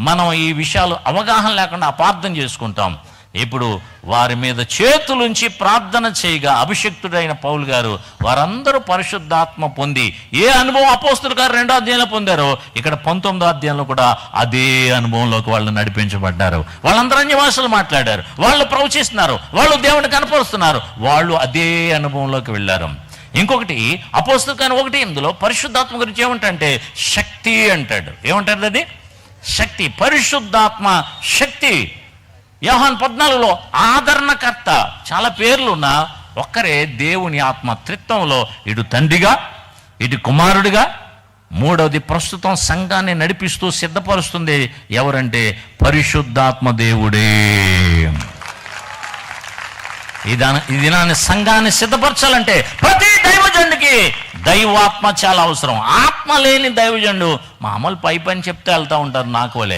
మనం ఈ విషయాలు అవగాహన లేకుండా అపార్థం చేసుకుంటాం. ఇప్పుడు వారి మీద చేతులుంచి ప్రార్థన చేయగా అభిషిక్తుడైన పౌలు గారు వారందరూ పరిశుద్ధాత్మ పొంది ఏ అనుభవం అపోస్తలుల గారు 2వ అధ్యాయంలో పొందారో ఇక్కడ 19వ అధ్యాయంలో కూడా అదే అనుభవంలోకి వాళ్ళు నడిపించబడ్డారు. వాళ్ళందరూ అన్య భాషలు మాట్లాడారు, వాళ్ళు ప్రవచిస్తున్నారు, వాళ్ళు దేవుని కనపరుస్తున్నారు, వాళ్ళు అదే అనుభవంలోకి వెళ్ళారు. ఇంకొకటి అపోస్తలుల కార్యం 1:8 పరిశుద్ధాత్మ గురించి ఏమంటే శక్తి అంటాడు. ఏమంటారు? అది శక్తి, పరిశుద్ధాత్మ శక్తి. యోహాను 14 ఆదరణకర్త. చాలా పేర్లున్న ఒక్కరే దేవుని ఆత్మ త్రిత్వంలో, ఇటు తండ్రిగా ఇటు కుమారుడిగా. మూడవది ప్రస్తుతం సంఘాన్ని నడిపిస్తూ సిద్ధపరుస్తుంది ఎవరంటే పరిశుద్ధాత్మ దేవుడే. ఈ దినాన్ని సంఘాన్ని సిద్ధపరచాలంటే ప్రతి దైవజనుడికి దైవాత్మ చాలా అవసరం. ఆత్మ లేని దైవజనుడు మామూలు పై పని చెప్తే వెళ్తూ ఉంటారు నాకు వలే.